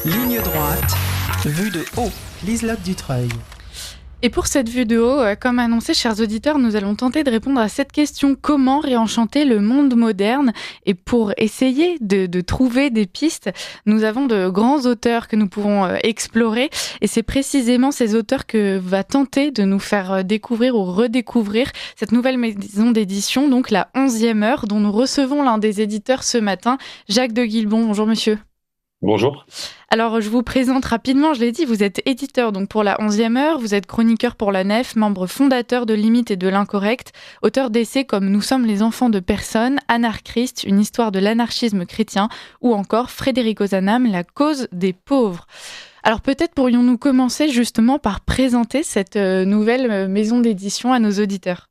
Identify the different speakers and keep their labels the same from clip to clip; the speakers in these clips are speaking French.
Speaker 1: Ligne droite, vue de haut, Liselotte Dutreuil.
Speaker 2: Et pour cette vue de haut, comme annoncé, chers auditeurs, nous allons tenter de répondre à cette question: comment réenchanter le monde moderne? Et pour essayer de trouver des pistes, nous avons de grands auteurs que nous pouvons explorer. Et c'est précisément ces auteurs que va tenter de nous faire découvrir ou redécouvrir cette nouvelle maison d'édition, donc la 11e heure, dont nous recevons l'un des éditeurs ce matin, Jacques de Guilbon. Bonjour monsieur.
Speaker 3: Bonjour.
Speaker 2: Alors, je vous présente rapidement, je l'ai dit, vous êtes éditeur donc pour la 11e heure, vous êtes chroniqueur pour la Nef, membre fondateur de Limite et de l'Incorrect, auteur d'essais comme Nous sommes les enfants de personne, Anarchrist, une histoire de l'anarchisme chrétien, ou encore Frédéric Ozanam, La cause des pauvres. Alors peut-être pourrions-nous commencer justement par présenter cette nouvelle maison d'édition à nos auditeurs.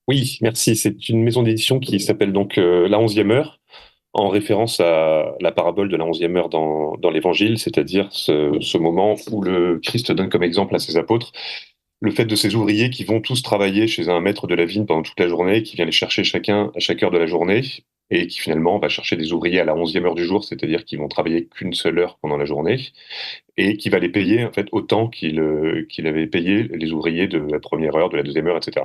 Speaker 3: Oui, merci. C'est une maison d'édition qui s'appelle donc La 11e heure, en référence à la parabole de la 11e heure dans l'Évangile, c'est-à-dire ce moment où le Christ donne comme exemple à ses apôtres le fait de ces ouvriers qui vont tous travailler chez un maître de la vigne pendant toute la journée, qui vient les chercher chacun à chaque heure de la journée, et qui finalement va chercher des ouvriers à la 11e heure du jour, c'est-à-dire qu'ils vont travailler qu'une seule heure pendant la journée, et qui va les payer en fait autant qu'il avait payé les ouvriers de la première heure, de la deuxième heure, etc.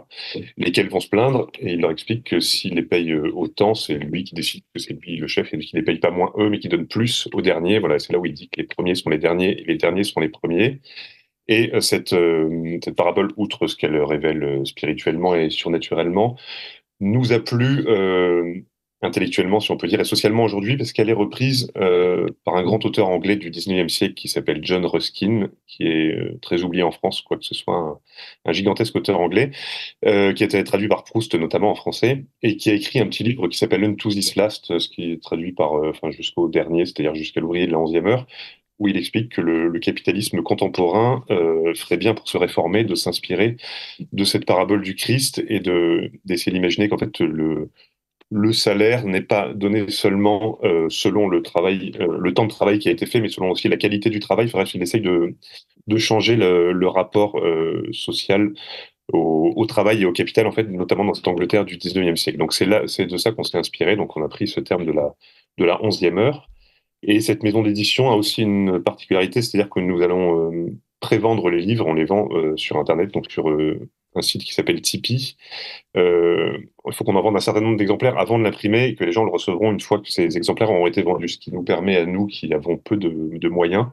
Speaker 3: Lesquels vont se plaindre, et il leur explique que s'il les paye autant, c'est lui qui décide que c'est lui le chef, et qui les paye pas moins eux, mais qui donne plus aux derniers. Voilà, c'est là où il dit que les premiers sont les derniers, et les derniers sont les premiers. Et cette parabole, outre ce qu'elle révèle spirituellement et surnaturellement, nous a plu intellectuellement, si on peut dire, et socialement aujourd'hui, parce qu'elle est reprise par un grand auteur anglais du 19e siècle qui s'appelle John Ruskin, qui est très oublié en France, quoique ce soit un gigantesque auteur anglais, qui a été traduit par Proust notamment en français, et qui a écrit un petit livre qui s'appelle Unto This Last, ce qui est traduit par, jusqu'au dernier, c'est-à-dire jusqu'à l'ouvrier de la 11e heure, où il explique que le capitalisme contemporain ferait bien pour se réformer, de s'inspirer de cette parabole du Christ et d'essayer d'imaginer qu'en fait le salaire n'est pas donné seulement selon le travail, le temps de travail qui a été fait, mais selon aussi la qualité du travail. Bref, il essaye de changer le rapport social au travail et au capital, en fait, notamment dans cette Angleterre du 19e siècle. Donc c'est de ça qu'on s'est inspiré. Donc on a pris ce terme de la 11e heure. Et cette maison d'édition a aussi une particularité, c'est-à-dire que nous allons prévendre les livres, on les vend sur Internet, donc sur un site qui s'appelle Tipeee. Il faut qu'on en vende un certain nombre d'exemplaires avant de l'imprimer et que les gens le recevront une fois que ces exemplaires auront été vendus, ce qui nous permet à nous qui avons peu de moyens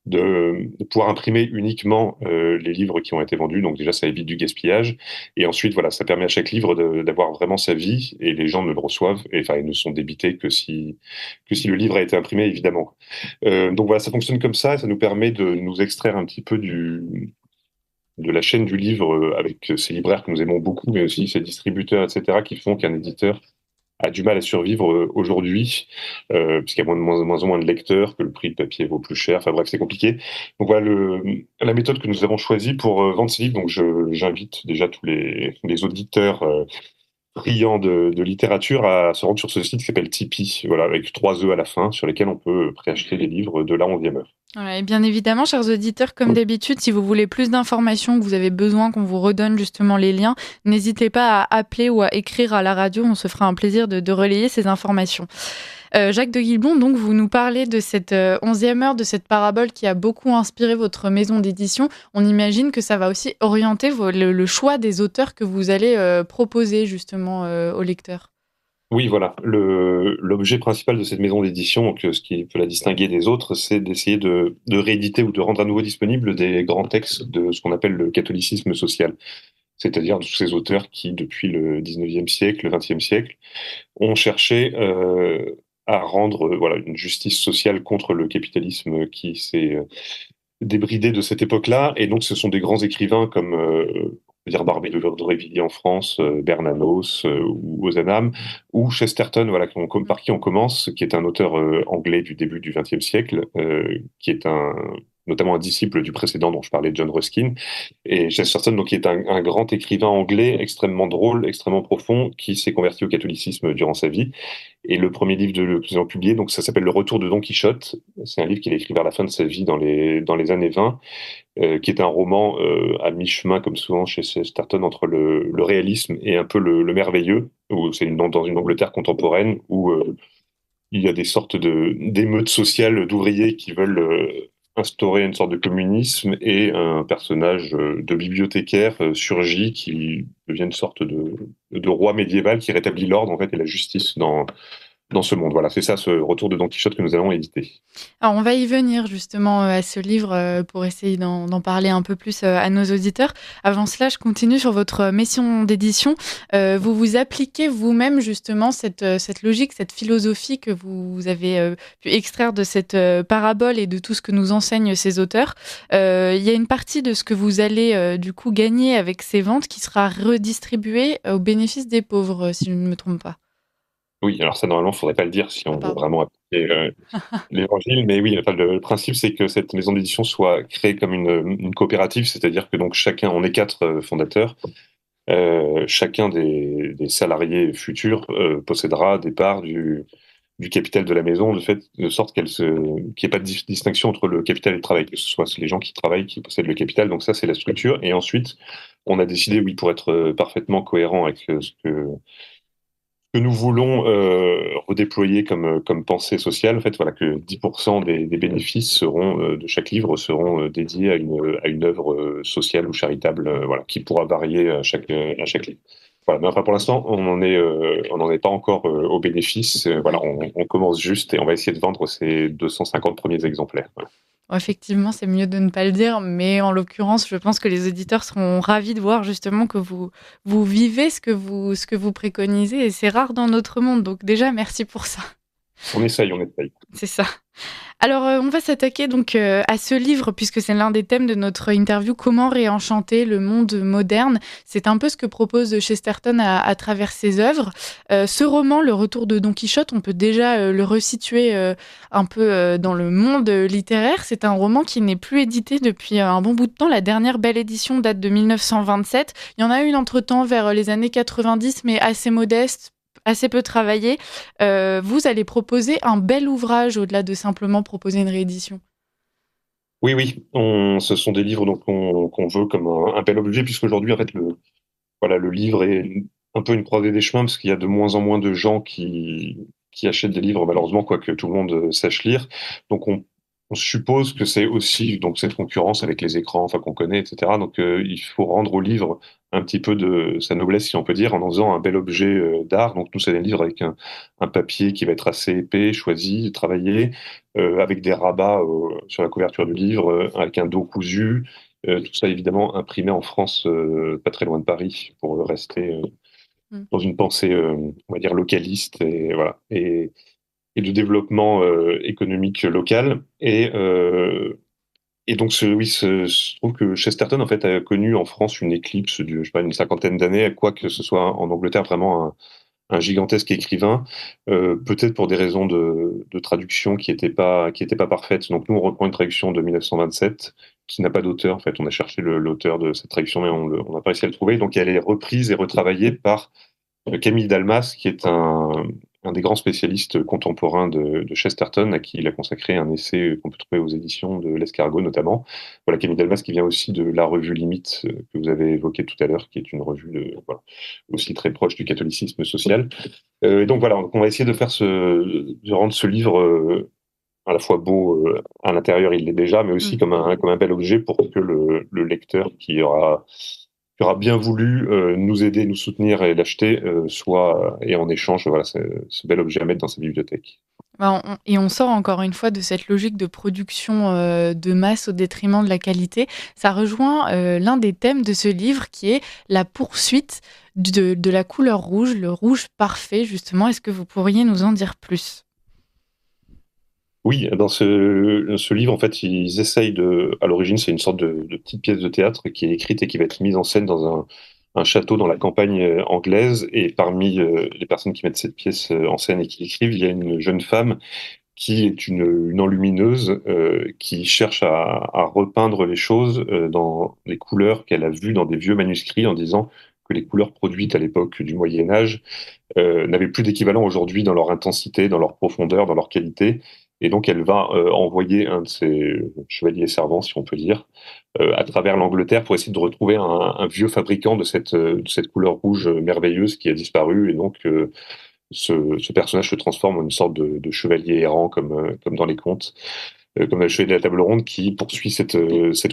Speaker 3: de pouvoir imprimer uniquement les livres qui ont été vendus. Donc déjà, ça évite du gaspillage. Et ensuite, voilà, ça permet à chaque livre d'avoir vraiment sa vie et les gens ne le reçoivent, et enfin, ils ne sont débités que si le livre a été imprimé, évidemment. Donc voilà, ça fonctionne comme ça, et ça nous permet de nous extraire un petit peu de la chaîne du livre avec ces libraires que nous aimons beaucoup, mais aussi ces distributeurs, etc., qui font qu'un éditeur a du mal à survivre aujourd'hui, puisqu'il y a moins en moins de lecteurs, que le prix de papier vaut plus cher. Enfin bref, c'est compliqué. Donc voilà la méthode que nous avons choisie pour vendre ces livres. Donc j'invite déjà tous les auditeurs friands de littérature à se rendre sur ce site qui s'appelle Tipeee, voilà, avec 3 E à la fin, sur lesquels on peut préacheter les livres de la 11e heure.
Speaker 2: Voilà, et bien évidemment, chers auditeurs, comme d'habitude, si vous voulez plus d'informations, que vous avez besoin qu'on vous redonne justement les liens, n'hésitez pas à appeler ou à écrire à la radio, on se fera un plaisir de relayer ces informations. Jacques de Guilbon, donc vous nous parlez de cette 11e heure, de cette parabole qui a beaucoup inspiré votre maison d'édition. On imagine que ça va aussi orienter le choix des auteurs que vous allez proposer justement aux lecteurs.
Speaker 3: Oui, voilà. L'objet principal de cette maison d'édition, donc ce qui peut la distinguer des autres, c'est d'essayer de rééditer ou de rendre à nouveau disponibles des grands textes de ce qu'on appelle le catholicisme social. C'est-à-dire tous ces auteurs qui, depuis le 19e siècle, le 20e siècle, ont cherché à rendre voilà, une justice sociale contre le capitalisme qui s'est débridé de cette époque-là. Et donc, ce sont des grands écrivains comme dire Barbé de Aurevilly en France, Bernanos ou Ozanam, ou Chesterton, voilà, par qui on commence, qui est un auteur anglais du début du XXe siècle, qui est notamment un disciple du précédent dont je parlais, John Ruskin, et Chesterton, donc, qui est un grand écrivain anglais extrêmement drôle, extrêmement profond, qui s'est converti au catholicisme durant sa vie. Et le premier livre que nous avons publié, donc, ça s'appelle Le Retour de Don Quichotte. C'est un livre qu'il a écrit vers la fin de sa vie dans les années 20, qui est un roman à mi-chemin, comme souvent chez Chesterton, entre le réalisme et un peu le merveilleux, où c'est dans une Angleterre contemporaine où il y a des sortes d'émeutes sociales d'ouvriers qui veulent instaurer une sorte de communisme, et un personnage de bibliothécaire surgit qui devient une sorte de roi médiéval qui rétablit l'ordre en fait et la justice dans ce monde. Voilà, c'est ça ce retour de Don Quichotte que nous allons éditer.
Speaker 2: Alors, on va y venir justement à ce livre pour essayer d'en parler un peu plus à nos auditeurs. Avant cela, je continue sur votre mission d'édition. Vous vous appliquez vous-même justement cette logique, cette philosophie que vous avez pu extraire de cette parabole et de tout ce que nous enseignent ces auteurs. Il y a une partie de ce que vous allez du coup gagner avec ces ventes qui sera redistribuée au bénéfice des pauvres, si je ne me trompe pas.
Speaker 3: Oui, alors ça, normalement, il ne faudrait pas le dire si
Speaker 2: Ah,
Speaker 3: on veut
Speaker 2: pardon.
Speaker 3: vraiment appliquer l'Évangile, mais oui, enfin, le principe, c'est que cette maison d'édition soit créée comme une coopérative, c'est-à-dire que donc chacun, on est 4 fondateurs, chacun des salariés futurs possédera des parts du capital de la maison, de sorte qu'il n'y ait pas de distinction entre le capital et le travail, que ce soit les gens qui travaillent qui possèdent le capital. Donc ça, c'est la structure. Et ensuite, on a décidé, oui, pour être parfaitement cohérent avec ce que nous voulons redéployer comme pensée sociale, en fait, voilà, que 10% des bénéfices de chaque livre seront dédiés à une œuvre sociale ou charitable, voilà, qui pourra varier à chaque livre. Voilà, mais enfin, pour l'instant, on n'en est pas encore aux bénéfices. Voilà,
Speaker 2: Ouais.
Speaker 3: on commence juste et on va essayer de vendre ces 250 premiers exemplaires. Voilà.
Speaker 2: Bon, effectivement, c'est mieux de ne pas le dire, mais en l'occurrence, je pense que les auditeurs seront ravis de voir justement que vous vivez ce que vous préconisez, et c'est rare dans notre monde. Donc déjà, merci pour ça.
Speaker 3: On essaye, on essaye.
Speaker 2: C'est ça. Alors, on va s'attaquer donc à ce livre, puisque c'est l'un des thèmes de notre interview, Comment réenchanter le monde moderne. C'est un peu ce que propose Chesterton à travers ses œuvres. Ce roman, Le Retour de Don Quichotte, on peut déjà le resituer un peu dans le monde littéraire. C'est un roman qui n'est plus édité depuis un bon bout de temps. La dernière belle édition date de 1927. Il y en a eu une entre-temps vers les années 90, mais assez modeste, assez peu travaillé. Vous allez proposer un bel ouvrage au-delà de simplement proposer une réédition.
Speaker 3: Oui, oui, ce sont des livres donc, qu'on veut comme un bel objet, puisqu'aujourd'hui, en fait, voilà, le livre est un peu une croisée des chemins, parce qu'il y a de moins en moins de gens qui achètent des livres, malheureusement, quoique tout le monde sache lire. Donc on suppose que c'est aussi donc cette concurrence avec les écrans, enfin qu'on connaît, etc. Donc il faut rendre au livre un petit peu de sa noblesse, si on peut dire, en faisant un bel objet d'art. Donc nous, c'est des livres avec un papier qui va être assez épais, choisi, travaillé, avec des rabats sur la couverture du livre, avec un dos cousu. Tout ça évidemment imprimé en France, pas très loin de Paris, pour rester
Speaker 2: Mm.
Speaker 3: dans une pensée, on va dire, localiste et, voilà, et de développement économique local. Et donc, oui, je trouve que Chesterton en fait, a connu en France une éclipse je sais pas, une cinquantaine d'années, quoi que ce soit en Angleterre vraiment un gigantesque écrivain, peut-être pour des raisons de traduction qui étaient pas parfaites. Donc nous, on reprend une traduction de 1927 qui n'a pas d'auteur. En fait, on a cherché l'auteur de cette traduction, mais on n'a pas réussi à le trouver. Donc elle est reprise et retravaillée par Camille Dalmas, qui est un des grands spécialistes contemporains de Chesterton, à qui il a consacré un essai qu'on peut trouver aux éditions de l'Escargot notamment. Voilà, Camille Dalmas qui vient aussi de la revue Limite, que vous avez évoquée tout à l'heure, qui est une revue voilà, aussi très proche du catholicisme social. Et donc voilà, on va essayer de rendre ce livre à la fois beau à l'intérieur, il l'est déjà, mais aussi
Speaker 2: Mm.
Speaker 3: comme un bel objet pour que le lecteur qui aura bien voulu nous aider, nous soutenir et l'acheter, soit et en échange, voilà, ce bel objet à mettre dans sa bibliothèque.
Speaker 2: Et on sort encore une fois de cette logique de production de masse au détriment de la qualité. Ça rejoint l'un des thèmes de ce livre qui est la poursuite de la couleur rouge, le rouge parfait justement. Est-ce que vous pourriez nous en dire plus?
Speaker 3: Oui, dans ce livre, en fait, ils essayent à l'origine, c'est une sorte de petite pièce de théâtre qui est écrite et qui va être mise en scène dans un château dans la campagne anglaise. Et parmi les personnes qui mettent cette pièce en scène et qui écrivent, il y a une jeune femme qui est une enlumineuse qui cherche à repeindre les choses dans les couleurs qu'elle a vues dans des vieux manuscrits, en disant que les couleurs produites à l'époque du Moyen Âge n'avaient plus d'équivalent aujourd'hui dans leur intensité, dans leur profondeur, dans leur qualité. Et donc elle va envoyer un de ses chevaliers servants, si on peut dire, à travers l'Angleterre pour essayer de retrouver un vieux fabricant de cette couleur rouge merveilleuse qui a disparu. Et donc ce personnage se transforme en une sorte de chevalier errant, comme dans les contes, comme le chevalier de la table ronde, qui poursuit cette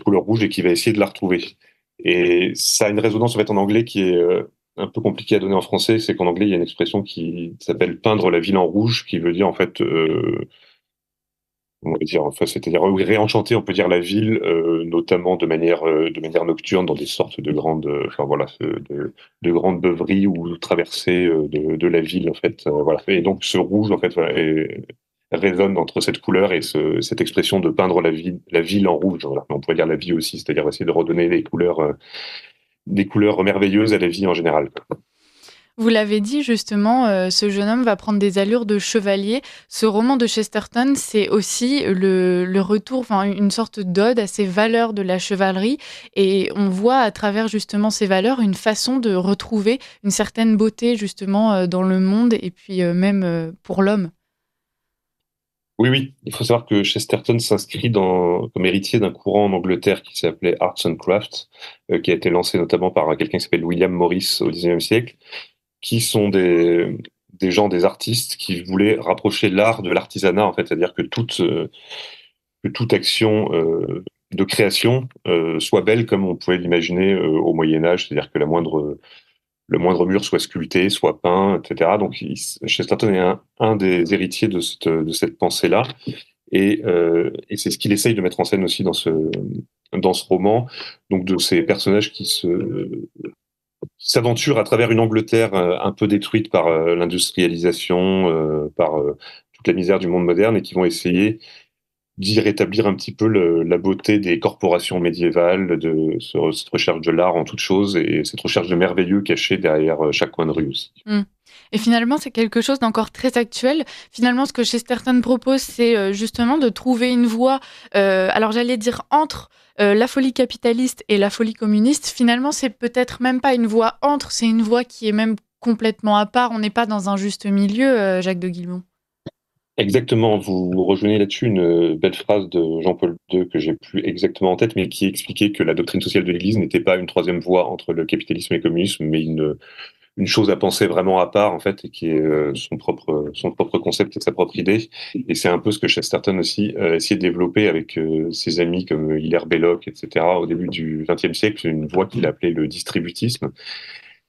Speaker 3: couleur rouge et qui va essayer de la retrouver. Et ça a une résonance en fait en anglais qui est un peu compliquée à donner en français. C'est qu'en anglais, il y a une expression qui s'appelle peindre la ville en rouge, qui veut dire en fait on va dire, enfin, c'est-à-dire réenchanter, on peut dire la ville, notamment de manière nocturne, dans des sortes de grandes, enfin voilà, de grandes beuveries ou traversées de la ville en fait, voilà. Et donc ce rouge en fait voilà, résonne entre cette couleur et cette expression de peindre la ville en rouge. Voilà. On pourrait dire la vie aussi, c'est-à-dire essayer de redonner des couleurs merveilleuses à la vie en général, quoi.
Speaker 2: Vous l'avez dit justement, ce jeune homme va prendre des allures de chevalier. Ce roman de Chesterton, c'est aussi le retour, enfin une sorte d'ode à ces valeurs de la chevalerie. Et on voit à travers justement ces valeurs une façon de retrouver une certaine beauté justement dans le monde et puis même pour l'homme.
Speaker 3: Oui, oui. Il faut savoir que Chesterton s'inscrit comme héritier d'un courant en Angleterre qui s'appelait Arts and Crafts, qui a été lancé notamment par quelqu'un qui s'appelle William Morris au XIXe siècle, qui sont des gens, des artistes qui voulaient rapprocher l'art de l'artisanat, en fait, c'est-à-dire que toute action de création soit belle comme on pouvait l'imaginer au Moyen Âge, c'est-à-dire que le moindre mur soit sculpté, soit peint, etc. Donc Chesterton est un des héritiers de cette pensée-là, et c'est ce qu'il essaye de mettre en scène aussi dans ce roman, donc de ces personnages qui s'aventurent à travers une Angleterre un peu détruite par l'industrialisation, par toute la misère du monde moderne, et qui vont essayer d'y rétablir un petit peu la beauté des corporations médiévales, de cette recherche de l'art en toute chose et cette recherche de merveilleux caché derrière chaque coin de rue aussi.
Speaker 2: Mm. Et finalement, c'est quelque chose d'encore très actuel. Finalement, ce que Chesterton propose, c'est justement de trouver une voie, alors j'allais dire entre la folie capitaliste et la folie communiste. Finalement, c'est peut-être même pas une voie entre, c'est une voie qui est même complètement à part. On n'est pas dans un juste milieu, Jacques de Guilmont.
Speaker 3: Exactement, vous rejoignez là-dessus une belle phrase de Jean-Paul II que j'ai plus exactement en tête, mais qui expliquait que la doctrine sociale de l'Église n'était pas une troisième voie entre le capitalisme et le communisme, mais une chose à penser vraiment à part, en fait, et qui est son propre concept et sa propre idée. Et c'est un peu ce que Chesterton aussi a essayé de développer avec ses amis comme Hilaire Belloc, etc. au début du XXe siècle, une voie qu'il appelait le distributisme,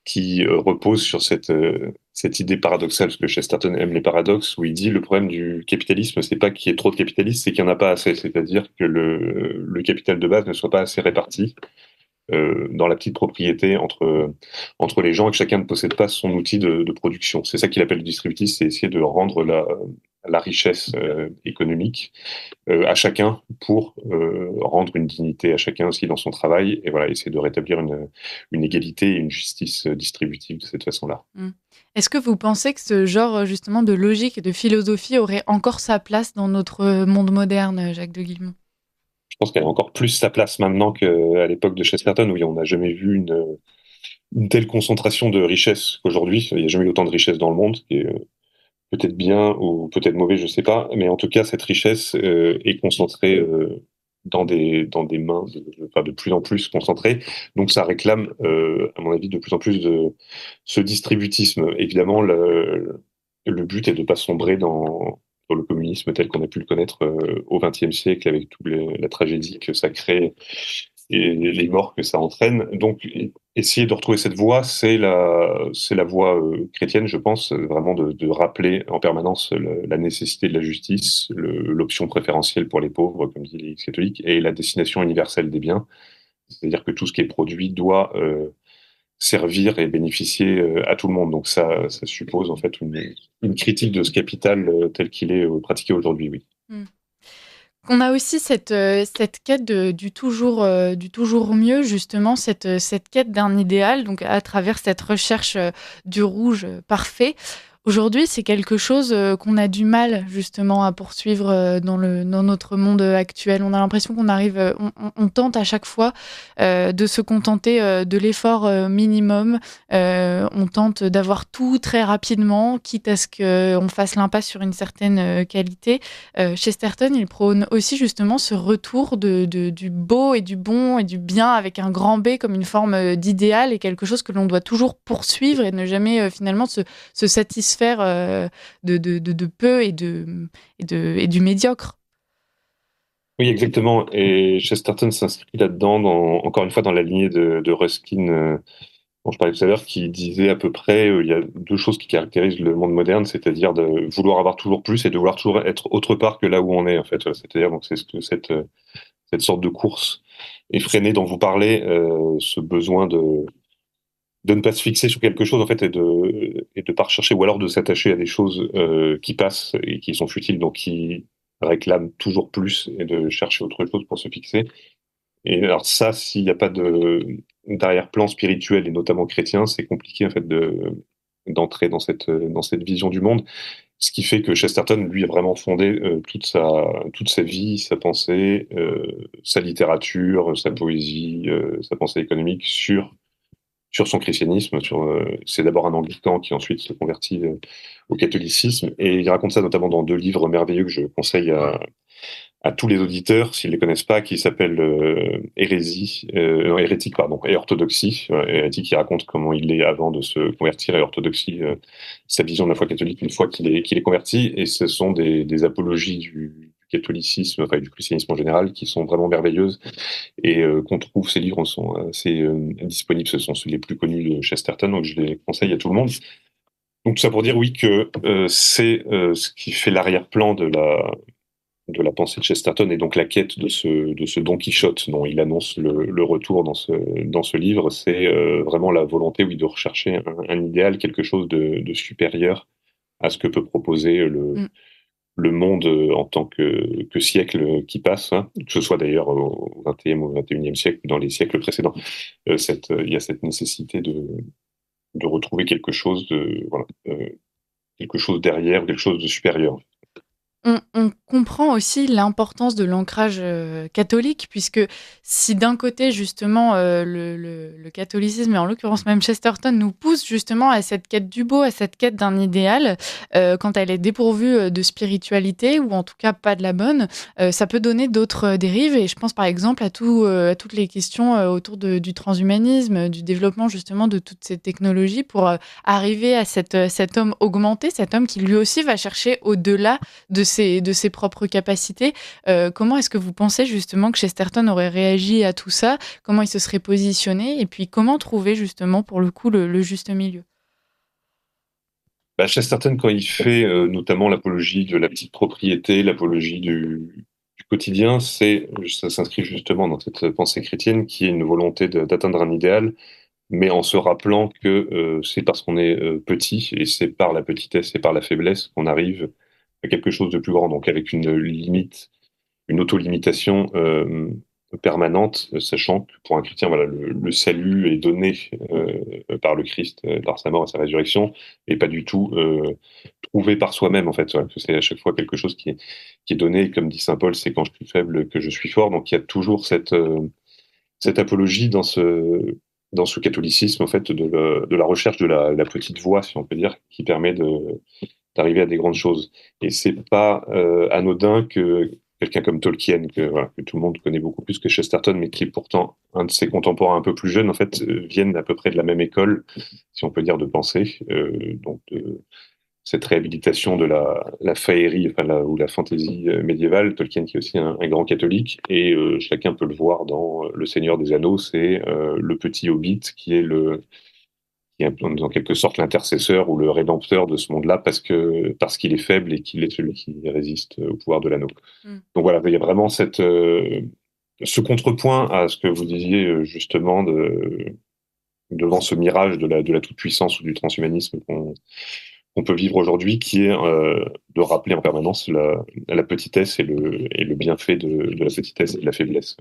Speaker 3: qui repose sur cette idée paradoxale, parce que Chesterton aime les paradoxes, où il dit le problème du capitalisme, c'est pas qu'il y ait trop de capitalistes, c'est qu'il n'y en a pas assez, c'est-à-dire que le capital de base ne soit pas assez réparti dans la petite propriété entre les gens et que chacun ne possède pas son outil de production. C'est ça qu'il appelle le distributisme, c'est essayer de rendre la richesse économique à chacun pour rendre une dignité à chacun aussi dans son travail et voilà, essayer de rétablir une égalité et une justice distributive de cette façon-là.
Speaker 2: Est-ce que vous pensez que ce genre justement de logique et de philosophie aurait encore sa place dans notre monde moderne, Jacques de Guilmont ?
Speaker 3: Je pense qu'elle a encore plus sa place maintenant qu'à l'époque de Chesterton, où on n'a jamais vu une telle concentration de richesse qu'aujourd'hui. Il n'y a jamais eu autant de richesse dans le monde, qui est peut-être bien ou peut-être mauvais, je ne sais pas. Mais en tout cas, cette richesse est concentrée dans des mains de plus en plus concentrées. Donc ça réclame, à mon avis, de plus en plus de ce distributisme. Évidemment, le but est de ne pas sombrer dans le communisme tel qu'on a pu le connaître au XXe siècle, avec toute la tragédie que ça crée et les morts que ça entraîne. Donc, essayer de retrouver cette voie, c'est la voie chrétienne, je pense, vraiment de rappeler en permanence la nécessité de la justice, l'option préférentielle pour les pauvres, comme dit l'Église catholique, et la destination universelle des biens. C'est-à-dire que tout ce qui est produit doit servir et bénéficier à tout le monde. Donc ça suppose en fait une critique de ce capital tel qu'il est pratiqué aujourd'hui, oui.
Speaker 2: On a aussi cette quête du toujours mieux, justement, cette quête d'un idéal, donc à travers cette recherche du rouge parfait. Aujourd'hui, c'est quelque chose qu'on a du mal justement à poursuivre dans notre monde actuel. On a l'impression qu'on arrive, on tente à chaque fois de se contenter de l'effort minimum. On tente d'avoir tout très rapidement, quitte à ce qu'on fasse l'impasse sur une certaine qualité. Chesterton, il prône aussi justement ce retour du beau et du bon et du bien avec un grand B comme une forme d'idéal et quelque chose que l'on doit toujours poursuivre et ne jamais finalement se satisfaire sphère de peu et du médiocre.
Speaker 3: Oui, exactement. Et Chesterton s'inscrit là-dedans, encore une fois, dans la lignée de Ruskin, dont je parlais tout à l'heure, qui disait à peu près, il y a deux choses qui caractérisent le monde moderne, c'est-à-dire de vouloir avoir toujours plus et de vouloir toujours être autre part que là où on est, en fait. C'est-à-dire, donc, cette sorte de course effrénée dont vous parlez, ce besoin de ne pas se fixer sur quelque chose, en fait, et de pas rechercher, ou alors de s'attacher à des choses qui passent et qui sont futiles, donc qui réclament toujours plus, et de chercher autre chose pour se fixer. Et alors ça, s'il n'y a pas d'arrière-plan spirituel, et notamment chrétien, c'est compliqué, en fait, d'entrer dans cette vision du monde. Ce qui fait que Chesterton, lui, a vraiment fondé toute sa vie, sa pensée, sa littérature, sa poésie, sa pensée économique sur son christianisme. C'est d'abord un anglican qui ensuite se convertit au catholicisme. Et il raconte ça notamment dans deux livres merveilleux que je conseille à tous les auditeurs, s'ils ne les connaissent pas, qui s'appellent Hérétique, pardon, et Orthodoxie. Hérétique, qui raconte comment il est avant de se convertir, et Orthodoxie, sa vision de la foi catholique une fois qu'il est converti. Et ce sont des apologies du catholicisme, enfin du christianisme en général, qui sont vraiment merveilleuses, et qu'on trouve. Ces livres sont assez disponibles. Ce sont ceux les plus connus de Chesterton, donc je les conseille à tout le monde. Donc tout ça pour dire, oui, que c'est ce qui fait l'arrière-plan de la pensée de Chesterton, et donc la quête de ce Don Quichotte dont il annonce le retour dans ce livre. C'est vraiment la volonté, oui, de rechercher un idéal, quelque chose de supérieur à ce que peut proposer le monde en tant que siècle qui passe, hein, que ce soit d'ailleurs au XXe ou au XXIe siècle ou dans les siècles précédents. Il y a cette nécessité de retrouver quelque chose quelque chose derrière, quelque chose de supérieur.
Speaker 2: On comprend aussi l'importance de l'ancrage catholique, puisque si d'un côté, justement, le catholicisme, et en l'occurrence même Chesterton, nous pousse justement à cette quête du beau, à cette quête d'un idéal, quand elle est dépourvue de spiritualité, ou en tout cas pas de la bonne, ça peut donner d'autres dérives. Et je pense par exemple à toutes les questions autour du transhumanisme, du développement justement de toutes ces technologies pour arriver à cet homme augmenté, cet homme qui lui aussi va chercher au-delà de ses propres capacités. Comment est-ce que vous pensez justement que Chesterton aurait réagi à tout ça? Comment il se serait positionné? Et puis comment trouver justement pour le coup le juste milieu?
Speaker 3: Chesterton, quand il fait notamment l'apologie de la petite propriété, l'apologie du quotidien, ça s'inscrit justement dans cette pensée chrétienne qui est une volonté d'atteindre un idéal, mais en se rappelant que c'est parce qu'on est petit, et c'est par la petitesse et par la faiblesse qu'on arrive à quelque chose de plus grand, donc avec une limite, une auto-limitation permanente, sachant que pour un chrétien, voilà, le salut est donné par le Christ, par sa mort et sa résurrection, et pas du tout trouvé par soi-même, en fait. Voilà, que c'est à chaque fois quelque chose qui est donné, et comme dit saint Paul, c'est quand je suis faible que je suis fort. Donc il y a toujours cette apologie dans ce catholicisme, en fait, de la recherche de la petite voie, si on peut dire, qui permet d'arriver à des grandes choses. Et c'est pas anodin que quelqu'un comme Tolkien, que tout le monde connaît beaucoup plus que Chesterton, mais qui est pourtant un de ses contemporains un peu plus jeunes, en fait, viennent à peu près de la même école, si on peut dire, de pensée, donc de cette réhabilitation de la faerie, enfin, ou la fantaisie médiévale. Tolkien, qui est aussi un grand catholique, et chacun peut le voir dans Le Seigneur des Anneaux. C'est le petit hobbit qui est en quelque sorte l'intercesseur ou le rédempteur de ce monde-là, parce qu'il est faible et qu'il est celui qui résiste au pouvoir de l'anneau. Donc voilà, il y a vraiment ce contrepoint à ce que vous disiez justement devant ce mirage de la toute-puissance ou du transhumanisme qu'on peut vivre aujourd'hui, qui est de rappeler en permanence la petitesse et le bienfait de la petitesse et de la faiblesse.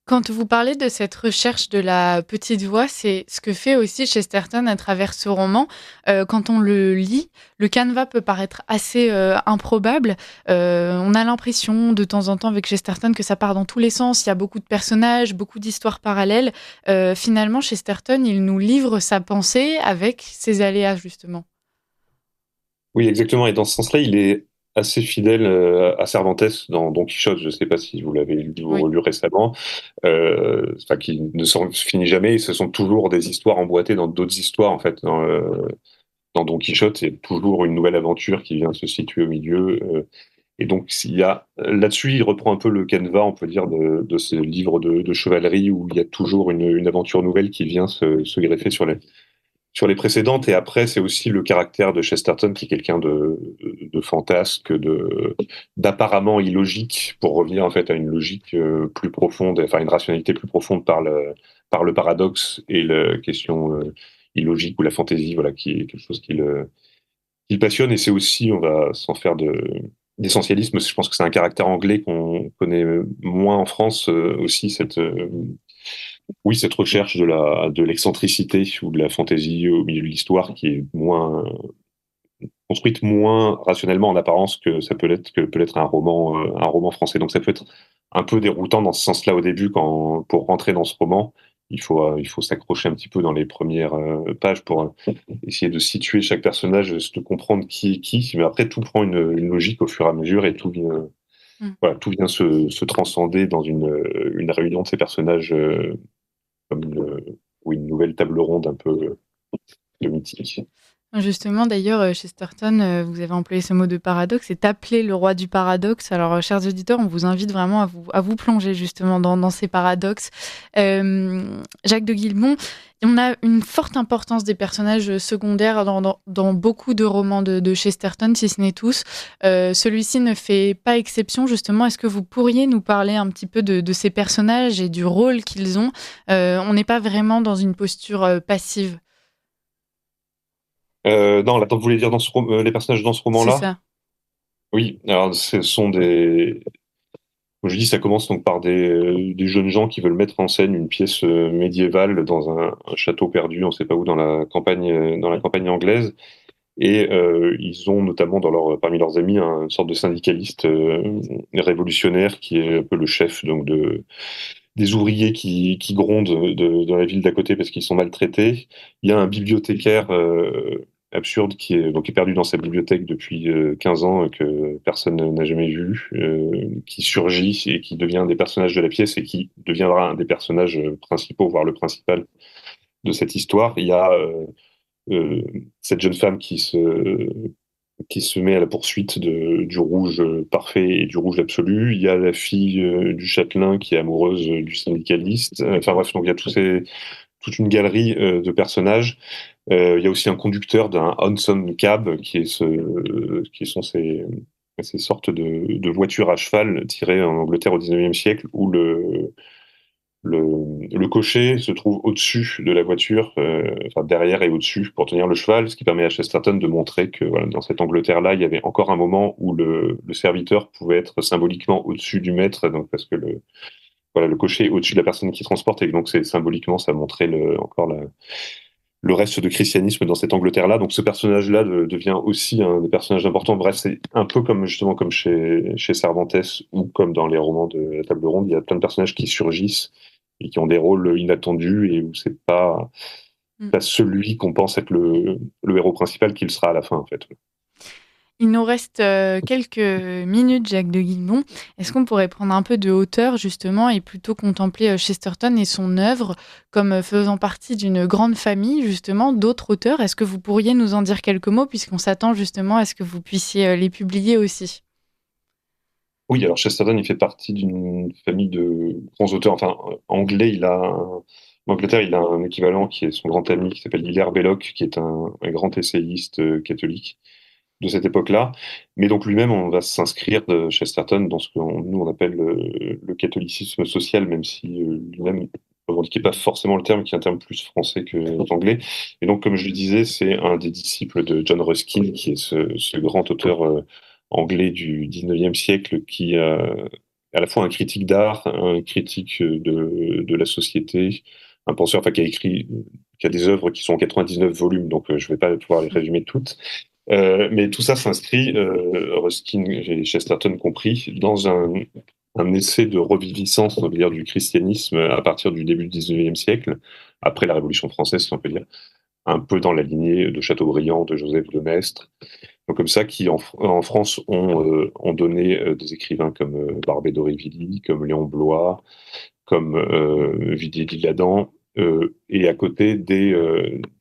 Speaker 2: Quand vous parlez de cette recherche de la petite voix, c'est ce que fait aussi Chesterton à travers ce roman. Quand on le lit, le canevas peut paraître assez improbable. On a l'impression de temps en temps avec Chesterton que ça part dans tous les sens. Il y a beaucoup de personnages, beaucoup d'histoires parallèles. Finalement, Chesterton, il nous livre sa pensée avec ses aléas, justement.
Speaker 3: Oui, exactement. Et dans ce sens-là, il est assez fidèle à Cervantes dans Don Quichotte. Je ne sais pas si vous l'avez lu ou relu récemment. Qui ne s'en finit jamais. Et ce sont toujours des histoires emboîtées dans d'autres histoires, en fait. dans Don Quichotte, il y a toujours une nouvelle aventure qui vient se situer au milieu. Et donc, là-dessus, il reprend un peu le canevas, on peut dire, de ces livres de chevalerie où il y a toujours une aventure nouvelle qui vient se greffer sur les précédentes. Et après, c'est aussi le caractère de Chesterton qui est quelqu'un de fantasque, d'apparemment illogique, pour revenir en fait à une logique plus profonde, enfin une rationalité plus profonde par le paradoxe et la question illogique ou la fantaisie, voilà, qui est quelque chose qui le passionne. Et c'est aussi, on va s'en faire d'essentialisme, je pense que c'est un caractère anglais qu'on connaît moins en France, aussi oui, cette recherche de l'excentricité ou de la fantaisie au milieu de l'histoire qui est construite moins rationnellement en apparence que peut l'être un roman français. Donc ça peut être un peu déroutant dans ce sens-là au début pour rentrer dans ce roman. Il faut s'accrocher un petit peu dans les premières pages pour essayer de situer chaque personnage, de comprendre qui est qui. Mais après, tout prend une logique au fur et à mesure et tout vient, voilà, tout vient se transcender dans une réunion de ces personnages, comme une nouvelle table ronde un peu de mythique.
Speaker 2: Justement, d'ailleurs, Chesterton, vous avez employé ce mot de paradoxe, c'est appelé le roi du paradoxe. Alors, chers auditeurs, on vous invite vraiment à vous plonger justement dans ces paradoxes. Jacques de Guilbon, on a une forte importance des personnages secondaires dans beaucoup de romans de Chesterton, si ce n'est tous. Celui-ci ne fait pas exception, justement. Est-ce que vous pourriez nous parler un petit peu de ces personnages et du rôle qu'ils ont? On n'est pas vraiment dans une posture passive.
Speaker 3: Non, là, vous voulez dire les personnages dans ce
Speaker 2: C'est
Speaker 3: roman-là?
Speaker 2: ça.
Speaker 3: Oui, alors ce sont comme je dis, ça commence donc par des jeunes gens qui veulent mettre en scène une pièce médiévale dans un château perdu, on ne sait pas où, dans la campagne anglaise. Et ils ont notamment parmi leurs amis une sorte de syndicaliste révolutionnaire qui est un peu le chef donc des ouvriers qui grondent dans la ville d'à côté parce qu'ils sont maltraités. Il y a un bibliothécaire absurde qui est perdu dans sa bibliothèque depuis 15 ans, que personne n'a jamais vu, qui surgit et qui devient un des personnages de la pièce et qui deviendra un des personnages principaux, voire le principal de cette histoire. Il y a cette jeune femme qui se met à la poursuite du rouge parfait et du rouge absolu. Il y a la fille du châtelain qui est amoureuse du syndicaliste. Enfin bref, donc il y a toute une galerie de personnages. Il y a aussi un conducteur d'un Hansom Cab qui sont ces sortes de voitures à cheval tirées en Angleterre au 19e siècle, où le cocher se trouve au-dessus de la voiture, enfin derrière et au-dessus pour tenir le cheval, ce qui permet à Chesterton de montrer que voilà, dans cette Angleterre-là, il y avait encore un moment où le serviteur pouvait être symboliquement au-dessus du maître, donc parce que le cocher est au-dessus de la personne qui transporte, et donc symboliquement, ça montrait encore le reste de christianisme dans cette Angleterre-là. Donc ce personnage-là devient aussi un des personnages importants. Bref, c'est un peu justement comme chez Cervantes ou comme dans les romans de la Table Ronde, il y a plein de personnages qui surgissent et qui ont des rôles inattendus et où c'est pas celui qu'on pense être le héros principal qu'il sera à la fin, en fait.
Speaker 2: Il nous reste quelques minutes, Jacques de Guilbon. Est-ce qu'on pourrait prendre un peu de hauteur, justement, et plutôt contempler Chesterton et son œuvre comme faisant partie d'une grande famille, justement, d'autres auteurs? Est-ce que vous pourriez nous en dire quelques mots, puisqu'on s'attend justement à ce que vous puissiez les publier aussi?
Speaker 3: Oui, alors Chesterton, il fait partie d'une famille de grands auteurs. Enfin, anglais, en Angleterre, il a un équivalent qui est son grand ami, qui s'appelle Hilaire Belloc, qui est un grand essayiste catholique de cette époque-là. Mais donc lui-même, on va s'inscrire de Chesterton dans ce que nous on appelle le catholicisme social, même si lui-même ne revendiquait pas forcément le terme, qui est un terme plus français que anglais. Et donc, comme je le disais, c'est un des disciples de John Ruskin, qui est ce grand auteur anglais du 19e siècle, qui est à la fois un critique d'art, un critique de la société, un penseur, enfin, qui a des œuvres qui sont en 99 volumes, donc je ne vais pas pouvoir les résumer toutes. Mais tout ça s'inscrit, Ruskin et Chesterton compris, dans un essai de reviviscence, on va dire, du christianisme à partir du début du 19e siècle, après la Révolution française, si on peut dire, un peu dans la lignée de Chateaubriand, de Joseph de Maistre, donc comme ça, qui en France ont donné des écrivains comme Barbé d'Aurevilly, comme Léon Bloy, comme Villiers d'Isle-Adam, et à côté des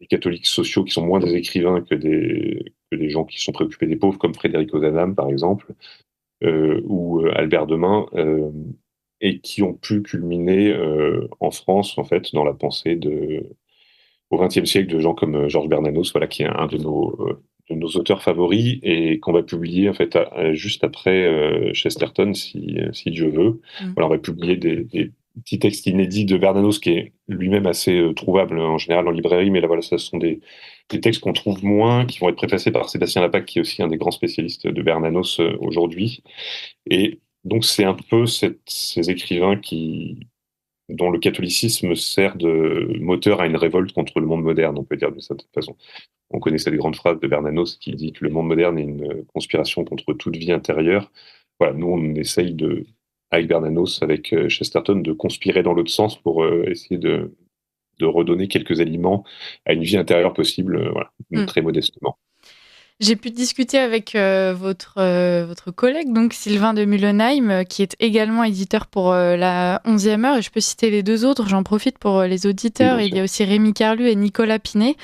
Speaker 3: catholiques sociaux qui sont moins des écrivains que des gens qui sont préoccupés des pauvres, comme Frédéric Ozanam, par exemple, ou Albert Demain, et qui ont pu culminer en France, en fait, dans la pensée au XXe siècle de gens comme Georges Bernanos, voilà, qui est un de nos auteurs favoris et qu'on va publier en fait juste après Chesterton, si Dieu veut. Voilà, on va publier des petits textes inédits de Bernanos, qui est lui-même assez trouvable en général en librairie, mais là voilà, ce sont des textes qu'on trouve moins, qui vont être préfacés par Sébastien Lapac, qui est aussi un des grands spécialistes de Bernanos aujourd'hui. Et donc c'est un peu ces écrivains dont le catholicisme sert de moteur à une révolte contre le monde moderne, on peut dire de cette façon. On connaît cette grande phrase de Bernanos qui dit que le monde moderne est une conspiration contre toute vie intérieure. Voilà, nous on essaye avec Bernanos, avec Chesterton, de conspirer dans l'autre sens pour essayer de redonner quelques aliments à une vie intérieure possible, voilà, très modestement.
Speaker 2: J'ai pu discuter avec votre collègue, donc Sylvain de Mullenheim, qui est également éditeur pour la 11e heure. Et je peux citer les deux autres, j'en profite pour les auditeurs.
Speaker 3: Oui,
Speaker 2: il y a aussi Rémi Carlu et Nicolas Pinet.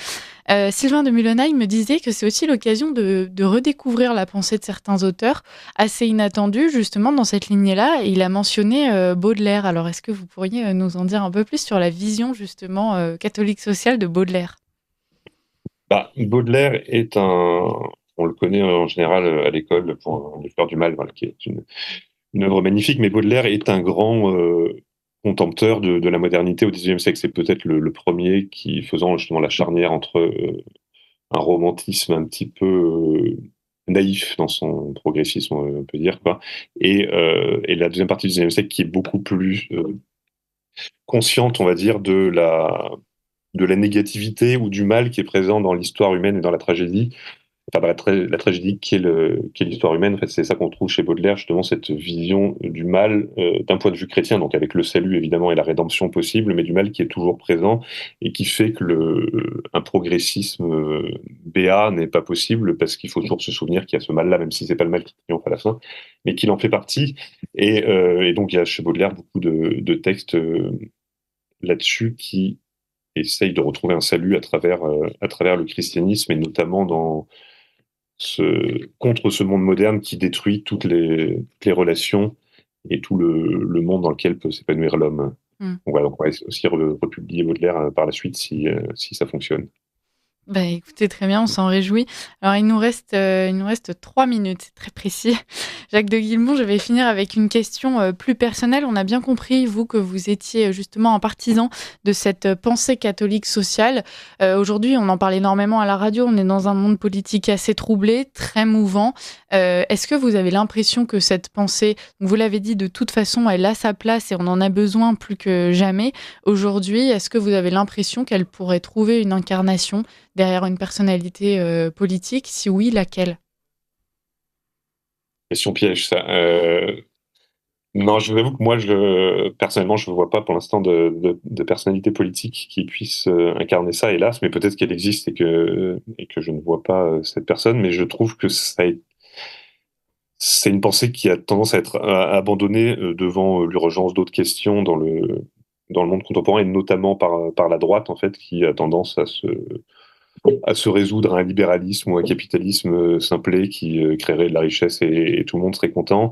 Speaker 2: Sylvain de Mullenheim me disait que c'est aussi l'occasion de redécouvrir la pensée de certains auteurs, assez inattendus justement dans cette lignée-là. Et il a mentionné Baudelaire. Alors est-ce que vous pourriez nous en dire un peu plus sur la vision justement catholique sociale de Baudelaire ?
Speaker 3: Baudelaire on le connaît en général à l'école pour Les Fleurs du Mal, voilà, qui est une œuvre magnifique, mais Baudelaire est un grand contempteur de la modernité au XIXe siècle. C'est peut-être le premier qui, faisant justement la charnière entre un romantisme un petit peu naïf dans son progressisme, on peut dire, quoi, et la deuxième partie du XIXe siècle qui est beaucoup plus consciente, on va dire, de la négativité ou du mal qui est présent dans l'histoire humaine et dans la tragédie. Enfin, la tragédie qui est l'histoire humaine, en fait, c'est ça qu'on trouve chez Baudelaire, justement, cette vision du mal d'un point de vue chrétien, donc avec le salut évidemment et la rédemption possible, mais du mal qui est toujours présent et qui fait que un progressisme béat n'est pas possible parce qu'il faut toujours se souvenir qu'il y a ce mal-là, même si c'est pas le mal qui triomphe à la fin, mais qu'il en fait partie. Et donc il y a chez Baudelaire beaucoup de textes là-dessus qui essayent de retrouver un salut à travers le christianisme et notamment contre ce monde moderne qui détruit toutes les relations et tout le monde dans lequel peut s'épanouir l'homme. Donc voilà, donc on va aussi republier Baudelaire par la suite si ça fonctionne.
Speaker 2: Écoutez, très bien, on s'en réjouit. Alors, il nous reste 3 minutes, c'est très précis. Jacques de Guilmont, je vais finir avec une question plus personnelle. On a bien compris, vous, que vous étiez justement un partisan de cette pensée catholique sociale. Aujourd'hui, on en parle énormément à la radio. On est dans un monde politique assez troublé, très mouvant. Est-ce que vous avez l'impression que cette pensée, vous l'avez dit, de toute façon, elle a sa place et on en a besoin plus que jamais aujourd'hui? Est-ce que vous avez l'impression qu'elle pourrait trouver une incarnation derrière une personnalité politique? Si oui, laquelle?
Speaker 3: Question piège, ça. Non, je vous avoue que moi, personnellement, je ne vois pas pour l'instant de personnalité politique qui puisse incarner ça, hélas, mais peut-être qu'elle existe et que je ne vois pas cette personne, mais je trouve que c'est une pensée qui a tendance à être abandonnée devant l'urgence d'autres questions dans le monde contemporain, et notamment par la droite, en fait, qui a tendance à se résoudre à un libéralisme ou un capitalisme simplé qui créerait de la richesse et tout le monde serait content,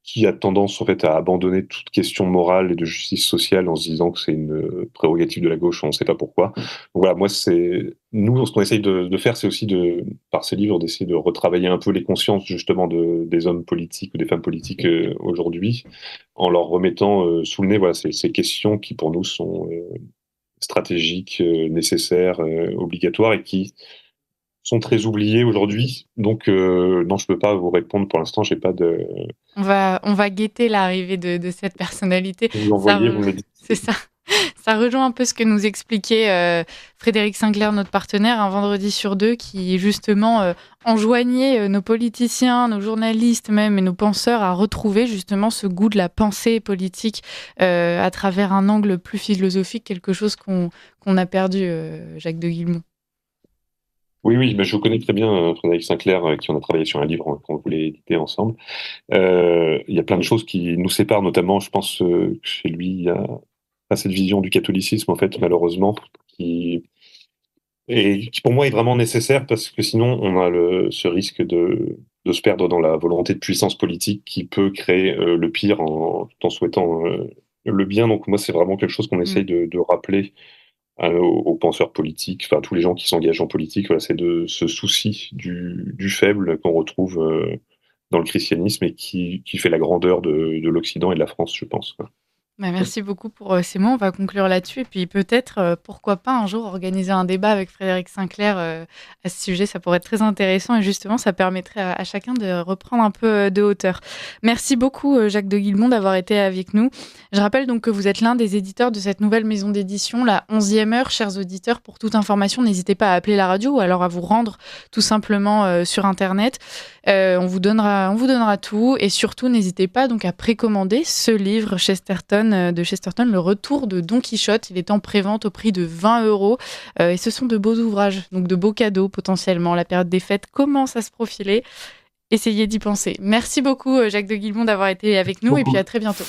Speaker 3: qui a tendance en fait à abandonner toute question morale et de justice sociale en se disant que c'est une prérogative de la gauche, on ne sait pas pourquoi. Donc voilà, moi nous ce qu'on essaye de faire, c'est aussi par ces livres d'essayer de retravailler un peu les consciences justement des hommes politiques ou des femmes politiques aujourd'hui, en leur remettant sous le nez voilà ces questions qui pour nous sont stratégiques, nécessaires, obligatoires et qui sont très oubliées aujourd'hui. Donc non, je peux pas vous répondre pour l'instant. J'ai pas de.
Speaker 2: On va guetter l'arrivée de cette personnalité.
Speaker 3: Vous l'envoyez, vous me le dites.
Speaker 2: C'est ça. Ça rejoint un peu ce que nous expliquait Frédéric Sinclair, notre partenaire, un vendredi sur deux, qui justement enjoignait nos politiciens, nos journalistes même et nos penseurs à retrouver justement ce goût de la pensée politique à travers un angle plus philosophique, quelque chose qu'on a perdu, Jacques de Guilmont.
Speaker 3: Oui, je connais très bien Frédéric Sinclair, qui on a travaillé sur un livre qu'on voulait éditer ensemble. Il y a plein de choses qui nous séparent, notamment, je pense que chez lui, il y a à cette vision du catholicisme, en fait, malheureusement, qui pour moi est vraiment nécessaire parce que sinon on a ce risque de se perdre dans la volonté de puissance politique qui peut créer le pire tout en souhaitant le bien. Donc moi c'est vraiment quelque chose qu'on essaye de rappeler aux penseurs politiques, enfin à tous les gens qui s'engagent en politique, voilà, c'est de ce souci du faible qu'on retrouve dans le christianisme et qui fait la grandeur de l'Occident et de la France, je pense.
Speaker 2: Merci beaucoup pour ces mots. On va conclure là-dessus. Et puis peut-être, pourquoi pas un jour organiser un débat avec Frédéric Sinclair à ce sujet. Ça pourrait être très intéressant et justement, ça permettrait à chacun de reprendre un peu de hauteur. Merci beaucoup, Jacques de Guilmont, d'avoir été avec nous. Je rappelle donc que vous êtes l'un des éditeurs de cette nouvelle maison d'édition, la 11e heure. Chers auditeurs, pour toute information, n'hésitez pas à appeler la radio ou alors à vous rendre tout simplement sur Internet. On vous donnera tout et surtout, n'hésitez pas donc à précommander ce livre de Chesterton, Le Retour de Don Quichotte. Il est en prévente au prix de 20 € et ce sont de beaux ouvrages, donc de beaux cadeaux potentiellement. La période des fêtes commence à se profiler. Essayez d'y penser. Merci beaucoup Jacques de Guilmont d'avoir été avec nous et puis à très bientôt.